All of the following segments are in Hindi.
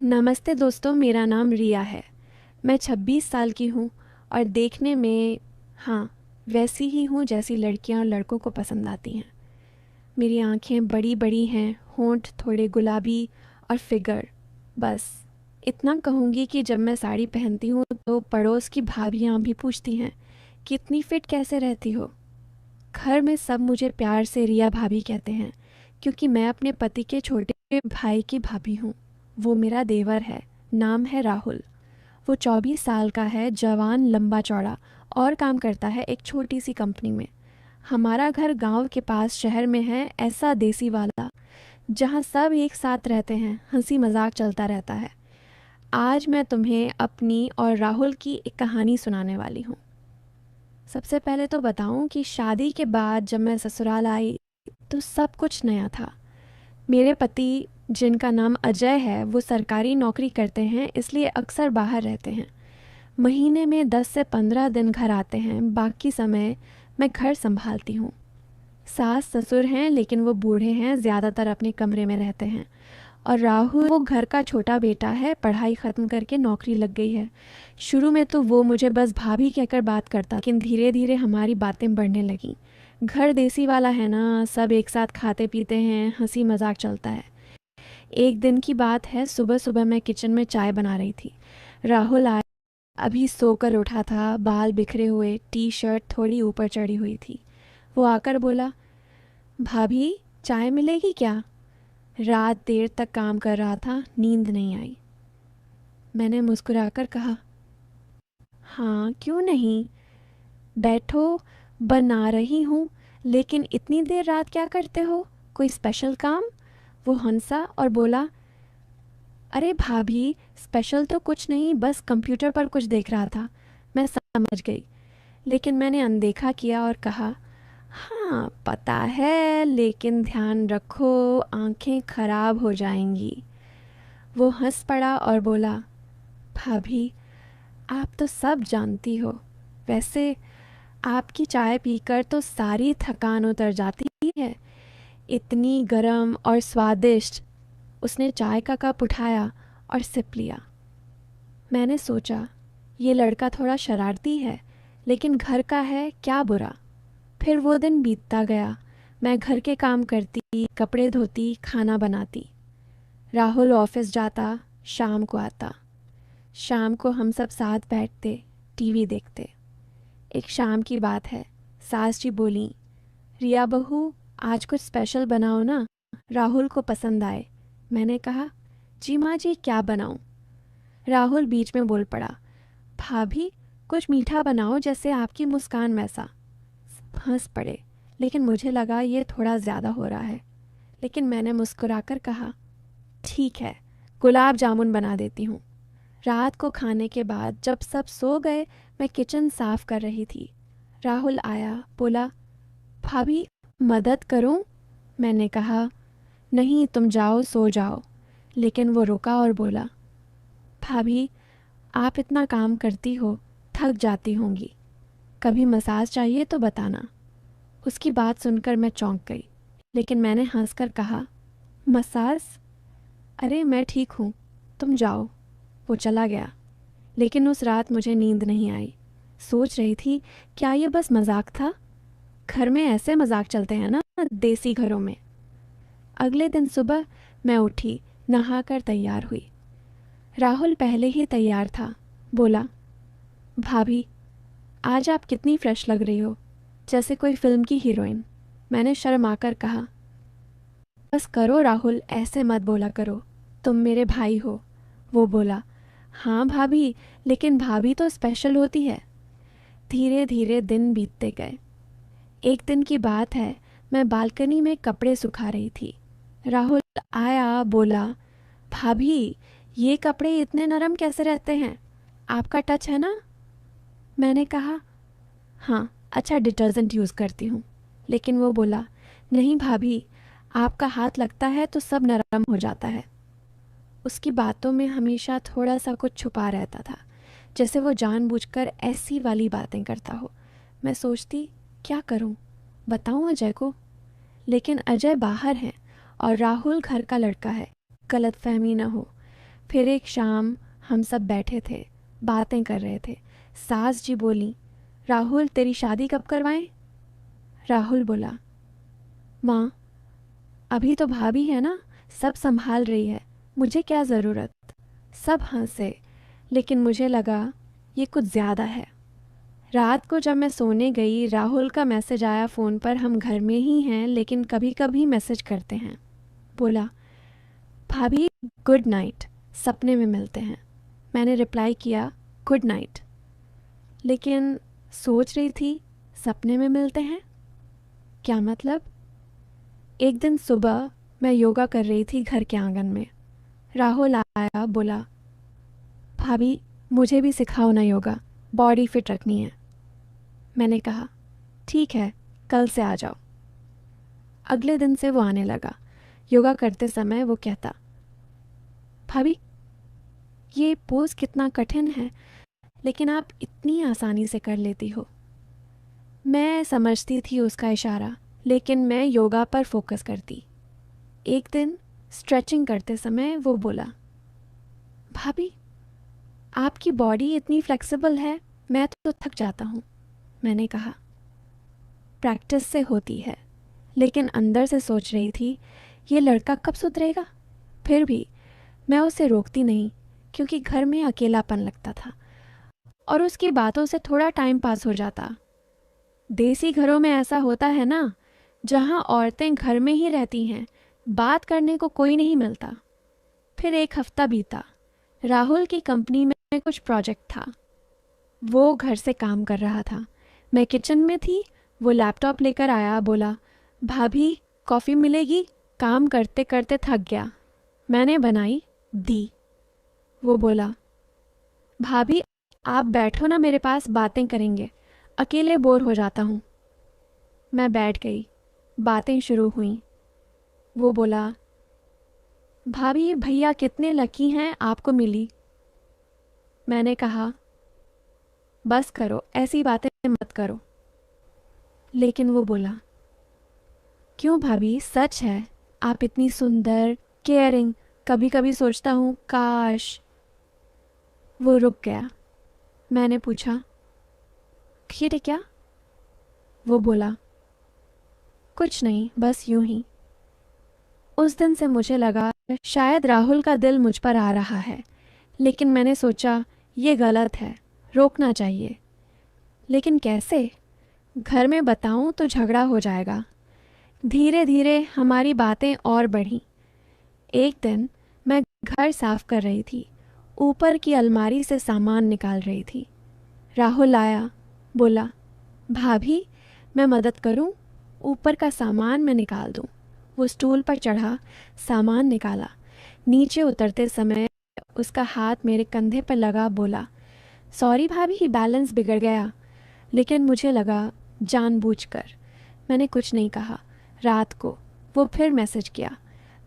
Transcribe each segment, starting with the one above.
नमस्ते दोस्तों, मेरा नाम रिया है। मैं 26 साल की हूँ और देखने में हाँ, वैसी ही हूँ जैसी लड़कियाँ और लड़कों को पसंद आती हैं। मेरी आँखें बड़ी-बड़ी हैं, होंठ थोड़े गुलाबी और फिगर बस इतना कहूँगी कि जब मैं साड़ी पहनती हूँ तो पड़ोस की भाभियाँ भी पूछती हैं कि इतनी फिट कैसे रहती हो। घर में सब मुझे प्यार से रिया भाभी कहते हैं क्योंकि मैं अपने पति के छोटे भाई की भाभी हूँ। वो मेरा देवर है, नाम है राहुल। वो 24 साल का है, जवान, लंबा चौड़ा और काम करता है एक छोटी सी कंपनी में। हमारा घर गांव के पास शहर में है, ऐसा देसी वाला जहाँ सब एक साथ रहते हैं, हंसी मजाक चलता रहता है। आज मैं तुम्हें अपनी और राहुल की एक कहानी सुनाने वाली हूँ। सबसे पहले तो बताऊं कि शादी के बाद जब मैं ससुराल आई तो सब कुछ नया था। मेरे पति, जिनका नाम अजय है, वो सरकारी नौकरी करते हैं, इसलिए अक्सर बाहर रहते हैं। महीने में 10 से 15 दिन घर आते हैं, बाकी समय मैं घर संभालती हूँ। सास ससुर हैं लेकिन वो बूढ़े हैं, ज़्यादातर अपने कमरे में रहते हैं। और राहुल, वो घर का छोटा बेटा है, पढ़ाई ख़त्म करके नौकरी लग गई है। शुरू में तो वो मुझे बस भाभी कहकर बात करता, लेकिन धीरे धीरे हमारी बातें बढ़ने लगीं। घर देसी वाला है ना, सब एक साथ खाते पीते हैं, हंसी मजाक चलता है। एक दिन की बात है, सुबह सुबह मैं किचन में चाय बना रही थी। राहुल आया, अभी सोकर उठा था, बाल बिखरे हुए, टी शर्ट थोड़ी ऊपर चढ़ी हुई थी। वो आकर बोला, भाभी चाय मिलेगी क्या? रात देर तक काम कर रहा था, नींद नहीं आई। मैंने मुस्कुराकर कहा, हाँ क्यों नहीं, बैठो, बना रही हूँ। लेकिन इतनी देर रात क्या करते हो, कोई स्पेशल काम? वो हंसा और बोला, अरे भाभी, स्पेशल तो कुछ नहीं, बस कंप्यूटर पर कुछ देख रहा था। मैं समझ गई, लेकिन मैंने अनदेखा किया और कहा, हाँ पता है, लेकिन ध्यान रखो, आंखें खराब हो जाएंगी। वो हंस पड़ा और बोला, भाभी आप तो सब जानती हो। वैसे आपकी चाय पीकर तो सारी थकान उतर जाती है, इतनी गरम और स्वादिष्ट। उसने चाय का कप उठाया और सिप लिया। मैंने सोचा, ये लड़का थोड़ा शरारती है, लेकिन घर का है, क्या बुरा। फिर वो दिन बीतता गया। मैं घर के काम करती, कपड़े धोती, खाना बनाती। राहुल ऑफिस जाता, शाम को आता। शाम को हम सब साथ बैठते, टीवी देखते। एक शाम की बात है, सास जी बोली, रिया बहू, आज कुछ स्पेशल बनाओ ना, राहुल को पसंद आए। मैंने कहा, जी माँ जी, क्या बनाऊं? राहुल बीच में बोल पड़ा, भाभी कुछ मीठा बनाओ, जैसे आपकी मुस्कान वैसा। हंस पड़े, लेकिन मुझे लगा ये थोड़ा ज़्यादा हो रहा है। लेकिन मैंने मुस्कुराकर कहा, ठीक है, गुलाब जामुन बना देती हूँ। रात को खाने के बाद जब सब सो गए, मैं किचन साफ कर रही थी। राहुल आया, बोला, भाभी मदद करूं? मैंने कहा, नहीं तुम जाओ, सो जाओ। लेकिन वो रुका और बोला, भाभी आप इतना काम करती हो, थक जाती होंगी, कभी मसाज चाहिए तो बताना। उसकी बात सुनकर मैं चौंक गई, लेकिन मैंने हंसकर कहा, मसाज? अरे मैं ठीक हूँ, तुम जाओ। वो चला गया। लेकिन उस रात मुझे नींद नहीं आई। सोच रही थी, क्या ये बस मजाक था? घर में ऐसे मजाक चलते हैं ना, देसी घरों में। अगले दिन सुबह मैं उठी, नहाकर तैयार हुई। राहुल पहले ही तैयार था। बोला, भाभी आज आप कितनी फ्रेश लग रही हो, जैसे कोई फिल्म की हीरोइन। मैंने शर्माकर कहा, बस करो राहुल, ऐसे मत बोला करो, तुम मेरे भाई हो। वो बोला, हाँ भाभी, लेकिन भाभी तो स्पेशल होती है। धीरे धीरे दिन बीतते गए। एक दिन की बात है, मैं बालकनी में कपड़े सुखा रही थी। राहुल आया, बोला, भाभी ये कपड़े इतने नरम कैसे रहते हैं, आपका टच है ना? मैंने कहा, हाँ अच्छा डिटर्जेंट यूज़ करती हूँ। लेकिन वो बोला, नहीं भाभी, आपका हाथ लगता है तो सब नरम हो जाता है। उसकी बातों में हमेशा थोड़ा सा कुछ छुपा रहता था, जैसे वो जानबूझकर ऐसी वाली बातें करता हो। मैं सोचती, क्या करूं, बताऊं अजय को? लेकिन अजय बाहर है और राहुल घर का लड़का है, गलतफहमी न हो। फिर एक शाम हम सब बैठे थे, बातें कर रहे थे। सास जी बोली, राहुल तेरी शादी कब करवाएं? राहुल बोला, माँ अभी तो भाभी है ना, सब संभाल रही है, मुझे क्या ज़रूरत। सब हंसे, लेकिन मुझे लगा ये कुछ ज़्यादा है। रात को जब मैं सोने गई, राहुल का मैसेज आया फ़ोन पर, हम घर में ही हैं लेकिन कभी कभी मैसेज करते हैं। बोला, भाभी गुड नाइट, सपने में मिलते हैं। मैंने रिप्लाई किया, गुड नाइट, लेकिन सोच रही थी सपने में मिलते हैं क्या मतलब। एक दिन सुबह मैं योगा कर रही थी घर के आंगन में। राहुल आया, बोला, भाभी मुझे भी सिखाओ ना योगा, बॉडी फिट रखनी है। मैंने कहा, ठीक है, कल से आ जाओ। अगले दिन से वो आने लगा। योगा करते समय वो कहता, भाभी ये पोज कितना कठिन है, लेकिन आप इतनी आसानी से कर लेती हो। मैं समझती थी उसका इशारा, लेकिन मैं योगा पर फोकस करती। एक दिन स्ट्रेचिंग करते समय वो बोला, भाभी आपकी बॉडी इतनी फ्लेक्सिबल है, मैं तो थक जाता हूँ। मैंने कहा, प्रैक्टिस से होती है। लेकिन अंदर से सोच रही थी, ये लड़का कब सुधरेगा। फिर भी मैं उसे रोकती नहीं, क्योंकि घर में अकेलापन लगता था और उसकी बातों से थोड़ा टाइम पास हो जाता। देसी घरों में ऐसा होता है ना, जहाँ औरतें घर में ही रहती हैं, बात करने को कोई नहीं मिलता। फिर एक हफ्ता बीता। राहुल की कंपनी में कुछ प्रोजेक्ट था, वो घर से काम कर रहा था। मैं किचन में थी, वो लैपटॉप लेकर आया, बोला, भाभी कॉफ़ी मिलेगी, काम करते करते थक गया। मैंने बनाई, दी। वो बोला, भाभी आप बैठो ना मेरे पास, बातें करेंगे, अकेले बोर हो जाता हूँ। मैं बैठ गई, बातें शुरू हुई। वो बोला, भाभी भैया कितने लकी हैं, आपको मिली। मैंने कहा, बस करो, ऐसी बातें मत करो। लेकिन वो बोला, क्यों भाभी, सच है, आप इतनी सुंदर, केयरिंग, कभी कभी सोचता हूँ काश। वो रुक गया। मैंने पूछा, ये क्या? वो बोला, कुछ नहीं, बस यूं ही। उस दिन से मुझे लगा शायद राहुल का दिल मुझ पर आ रहा है, लेकिन मैंने सोचा ये गलत है, रोकना चाहिए। लेकिन कैसे? घर में बताऊं तो झगड़ा हो जाएगा। धीरे धीरे हमारी बातें और बढ़ीं। एक दिन मैं घर साफ कर रही थी, ऊपर की अलमारी से सामान निकाल रही थी। राहुल आया, बोला, भाभी मैं मदद करूं? ऊपर का सामान मैं निकाल दूं। वो स्टूल पर चढ़ा, सामान निकाला। नीचे उतरते समय उसका हाथ मेरे कंधे पर लगा, बोला, सॉरी भाभी, बैलेंस बिगड़ गया। लेकिन मुझे लगा जानबूझकर। मैंने कुछ नहीं कहा। रात को वो फिर मैसेज किया,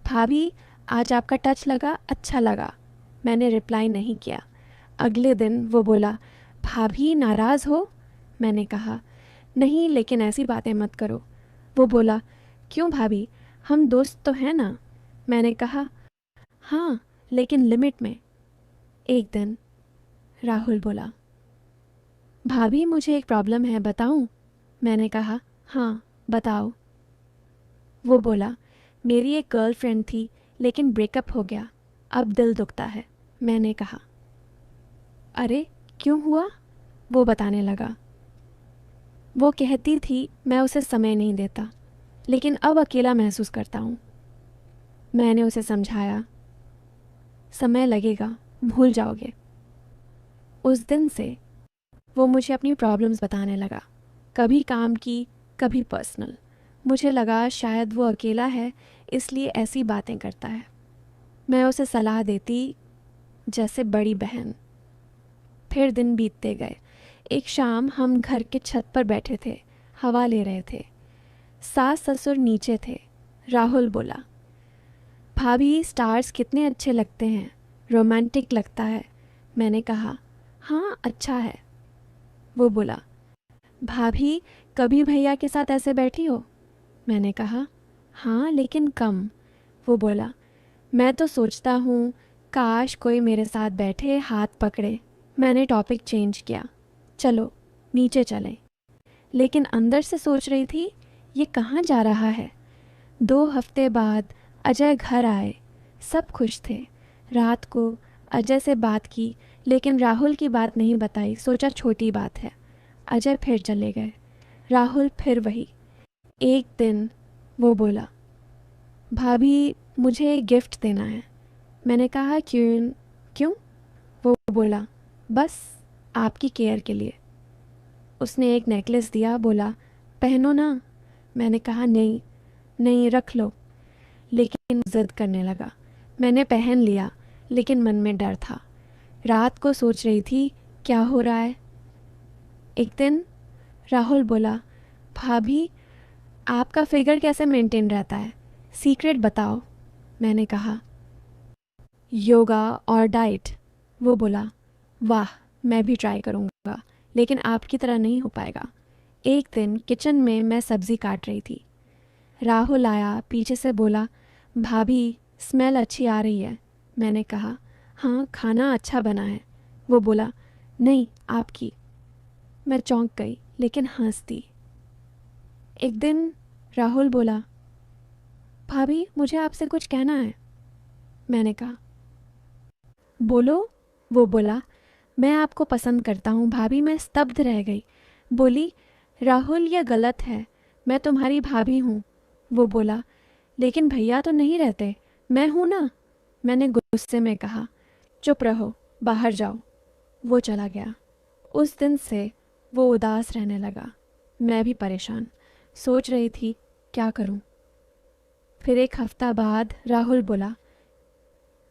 भाभी आज आपका टच लगा, अच्छा लगा। मैंने रिप्लाई नहीं किया। अगले दिन वो बोला, भाभी नाराज़ हो? मैंने कहा, नहीं, लेकिन ऐसी बातें मत करो। वो बोला, क्यों भाभी, हम दोस्त तो हैं ना। मैंने कहा, हाँ, लेकिन लिमिट में। एक दिन राहुल बोला, भाभी मुझे एक प्रॉब्लम है, बताऊं? मैंने कहा, हाँ बताओ। वो बोला, मेरी एक गर्लफ्रेंड थी, लेकिन ब्रेकअप हो गया, अब दिल दुखता है। मैंने कहा, अरे क्यों हुआ? वो बताने लगा। वो कहती थी मैं उसे समय नहीं देता, लेकिन अब अकेला महसूस करता हूँ। मैंने उसे समझाया, समय लगेगा, भूल जाओगे। उस दिन से वो मुझे अपनी प्रॉब्लम्स बताने लगा, कभी काम की, कभी पर्सनल। मुझे लगा शायद वो अकेला है, इसलिए ऐसी बातें करता है। मैं उसे सलाह देती जैसे बड़ी बहन। फिर दिन बीतते गए। एक शाम हम घर के छत पर बैठे थे, हवा ले रहे थे। सास ससुर नीचे थे। राहुल बोला, भाभी स्टार्स कितने अच्छे लगते हैं, रोमांटिक लगता है। मैंने कहा, हाँ अच्छा है। वो बोला, भाभी कभी भैया के साथ ऐसे बैठी हो? मैंने कहा, हाँ लेकिन कम। वो बोला, मैं तो सोचता हूँ काश कोई मेरे साथ बैठे, हाथ पकड़े। मैंने टॉपिक चेंज किया, चलो नीचे चलें। लेकिन अंदर से सोच रही थी, ये कहाँ जा रहा है। 2 हफ्ते बाद अजय घर आए। सब खुश थे। रात को अजय से बात की, लेकिन राहुल की बात नहीं बताई। सोचा छोटी बात है। अजय फिर चले गए। राहुल फिर वही। एक दिन वो बोला, भाभी मुझे एक गिफ्ट देना है। मैंने कहा क्यों क्यों? वो बोला, बस आपकी केयर के लिए। उसने एक नेकलेस दिया, बोला पहनो ना। मैंने कहा नहीं नहीं, रख लो। लेकिन ज़िद करने लगा। मैंने पहन लिया, लेकिन मन में डर था। रात को सोच रही थी क्या हो रहा है। एक दिन राहुल बोला, भाभी आपका फिगर कैसे मेंटेन रहता है, सीक्रेट बताओ। मैंने कहा योगा और डाइट। वो बोला, वाह मैं भी ट्राई करूँगा, लेकिन आपकी तरह नहीं हो पाएगा। एक दिन किचन में मैं सब्ज़ी काट रही थी। राहुल आया, पीछे से बोला, भाभी स्मेल अच्छी आ रही है। मैंने कहा हाँ खाना अच्छा बना है। वो बोला नहीं आपकी। मैं चौंक गई, लेकिन हंस दी। एक दिन राहुल बोला, भाभी मुझे आपसे कुछ कहना है। मैंने कहा बोलो। वो बोला, मैं आपको पसंद करता हूँ भाभी। मैं स्तब्ध रह गई। बोली, राहुल ये गलत है, मैं तुम्हारी भाभी हूँ। वो बोला, लेकिन भैया तो नहीं रहते, मैं हूँ ना। मैंने गुस्से में कहा, चुप रहो, बाहर जाओ। वो चला गया। उस दिन से वो उदास रहने लगा। मैं भी परेशान, सोच रही थी क्या करूं। फिर एक हफ्ता बाद राहुल बोला,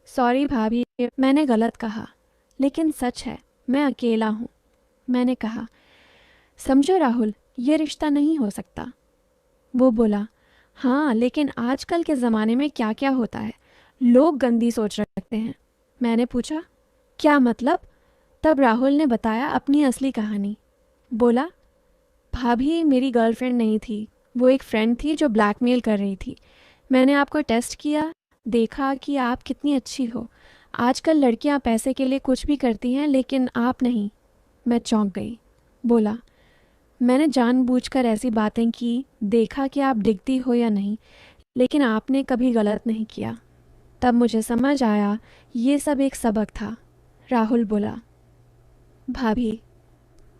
सॉरी भाभी मैंने गलत कहा, लेकिन सच है मैं अकेला हूँ। मैंने कहा समझो राहुल, ये रिश्ता नहीं हो सकता। वो बोला, हाँ लेकिन आजकल के ज़माने में क्या क्या होता है, लोग गंदी सोच रखते हैं। मैंने पूछा क्या मतलब? तब राहुल ने बताया अपनी असली कहानी। बोला, भाभी मेरी गर्लफ्रेंड नहीं थी, वो एक फ्रेंड थी जो ब्लैकमेल कर रही थी। मैंने आपको टेस्ट किया, देखा कि आप कितनी अच्छी हो। आजकल लड़कियां पैसे के लिए कुछ भी करती हैं, लेकिन आप नहीं। मैं चौंक गई। बोला, मैंने जानबूझकर ऐसी बातें की, देखा कि आप दिखती हो या नहीं, लेकिन आपने कभी गलत नहीं किया। तब मुझे समझ आया ये सब एक सबक था। राहुल बोला, भाभी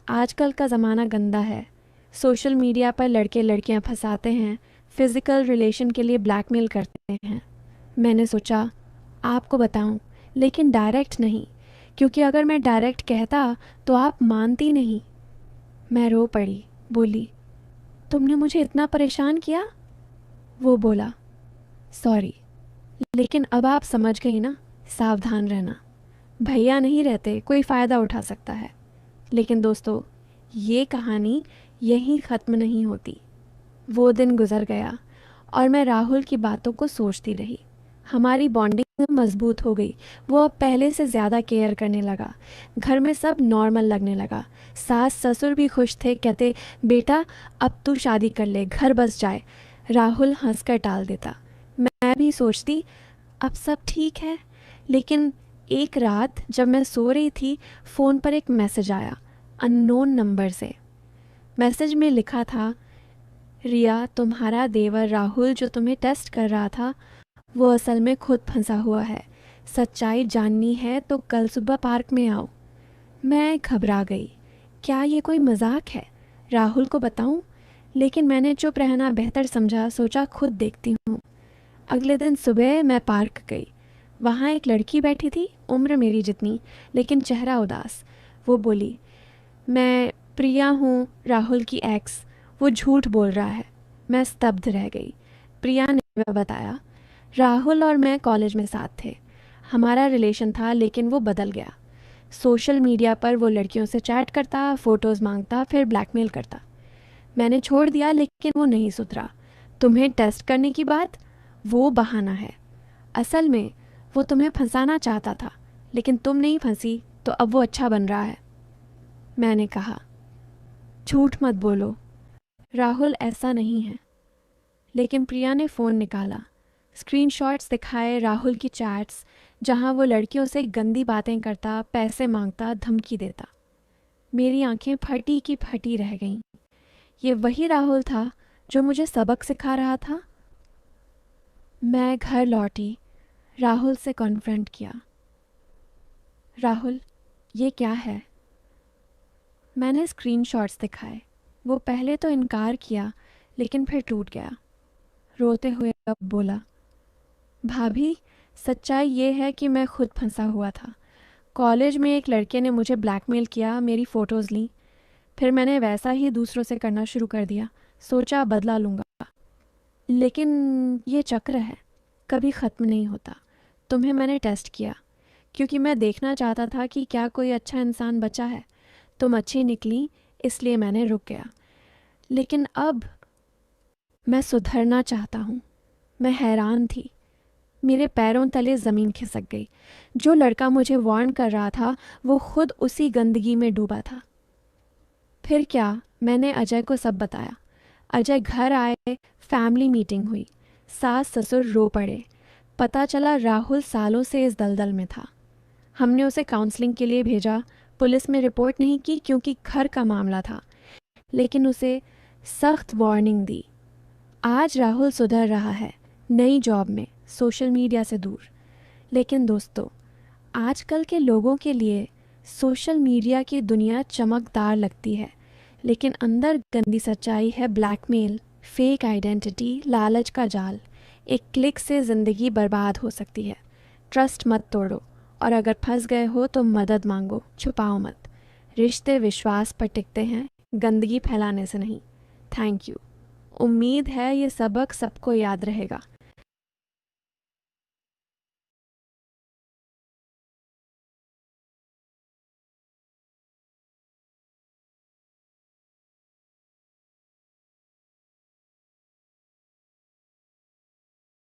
आजकल का ज़माना गंदा है। सोशल मीडिया पर लड़के लड़कियां फंसाते हैं, फ़िज़िकल रिलेशन के लिए ब्लैकमेल करते हैं। मैंने सोचा आपको बताऊं, लेकिन डायरेक्ट नहीं, क्योंकि अगर मैं डायरेक्ट कहता तो आप मानती नहीं। मैं रो पड़ी, बोली, तुमने मुझे इतना परेशान किया। वो बोला, सॉरी, लेकिन अब आप समझ गई ना, सावधान रहना। भैया नहीं रहते, कोई फ़ायदा उठा सकता है। लेकिन दोस्तों, ये कहानी यहीं ख़त्म नहीं होती। वो दिन गुज़र गया और मैं राहुल की बातों को सोचती रही। हमारी बॉन्डिंग मजबूत हो गई। वो अब पहले से ज़्यादा केयर करने लगा। घर में सब नॉर्मल लगने लगा। सास ससुर भी खुश थे, कहते बेटा अब तू शादी कर ले, घर बस जाए। राहुल हंसकर टाल देता। मैं भी सोचती अब सब ठीक है। लेकिन एक रात जब मैं सो रही थी, फ़ोन पर एक मैसेज आया, अननोन नंबर से। मैसेज में लिखा था, रिया तुम्हारा देवर राहुल जो तुम्हें टेस्ट कर रहा था, वो असल में खुद फंसा हुआ है। सच्चाई जाननी है तो कल सुबह पार्क में आओ। मैं घबरा गई। क्या ये कोई मजाक है? राहुल को बताऊं? लेकिन मैंने चुप रहना बेहतर समझा। सोचा खुद देखती हूँ। अगले दिन सुबह मैं पार्क गई। वहाँ एक लड़की बैठी थी, उम्र मेरी जितनी, लेकिन चेहरा उदास। वो बोली, मैं प्रिया हूँ, राहुल की एक्स। वो झूठ बोल रहा है। मैं स्तब्ध रह गई। प्रिया ने बताया, राहुल और मैं कॉलेज में साथ थे। हमारा रिलेशन था, लेकिन वो बदल गया। सोशल मीडिया पर वो लड़कियों से चैट करता, फ़ोटोज़ मांगता, फिर ब्लैकमेल करता। मैंने छोड़ दिया, लेकिन वो नहीं सुधरा। तुम्हें टेस्ट करने की बात, वो बहाना है। असल में वो तुम्हें फंसाना चाहता था, लेकिन तुम नहीं फंसी, तो अब वो अच्छा बन रहा है। मैंने कहा, झूठ मत बोलो, राहुल ऐसा नहीं है। लेकिन प्रिया ने फ़ोन निकाला, स्क्रीनशॉट्स दिखाए, राहुल की चैट्स, जहाँ वो लड़कियों से गंदी बातें करता, पैसे मांगता, धमकी देता। मेरी आंखें फटी की फटी रह गईं। ये वही राहुल था जो मुझे सबक सिखा रहा था। मैं घर लौटी, राहुल से कॉन्फ्रंट किया। राहुल, ये क्या है? मैंने स्क्रीनशॉट्स दिखाए। वो पहले तो इनकार किया, लेकिन फिर टूट गया। रोते हुए अब बोला, भाभी, सच्चाई ये है कि मैं खुद फंसा हुआ था। कॉलेज में एक लड़के ने मुझे ब्लैकमेल किया, मेरी फ़ोटोज़ ली। फिर मैंने वैसा ही दूसरों से करना शुरू कर दिया। सोचा बदला लूँगा, लेकिन ये चक्र है, कभी ख़त्म नहीं होता। तुम्हें मैंने टेस्ट किया क्योंकि मैं देखना चाहता था कि क्या कोई अच्छा इंसान बचा है। तुम अच्छी निकली, इसलिए मैंने रुक गया। लेकिन अब मैं सुधरना चाहता हूँ। मैं हैरान थी, मेरे पैरों तले ज़मीन खिसक गई। जो लड़का मुझे वार्न कर रहा था वो खुद उसी गंदगी में डूबा था। फिर क्या, मैंने अजय को सब बताया। अजय घर आए, फैमिली मीटिंग हुई, सास ससुर रो पड़े। पता चला राहुल सालों से इस दलदल में था। हमने उसे काउंसलिंग के लिए भेजा। पुलिस में रिपोर्ट नहीं की क्योंकि घर का मामला था, लेकिन उसे सख्त वार्निंग दी। आज राहुल सुधर रहा है, नई जॉब में, सोशल मीडिया से दूर। लेकिन दोस्तों, आजकल के लोगों के लिए सोशल मीडिया की दुनिया चमकदार लगती है, लेकिन अंदर गंदी सच्चाई है। ब्लैकमेल, फेक आइडेंटिटी, लालच का जाल। एक क्लिक से ज़िंदगी बर्बाद हो सकती है। ट्रस्ट मत तोड़ो, और अगर फंस गए हो तो मदद मांगो, छुपाओ मत। रिश्ते विश्वास पर टिकते हैं, गंदगी फैलाने से नहीं। Thank you. उम्मीद है ये सबक सबको याद रहेगा।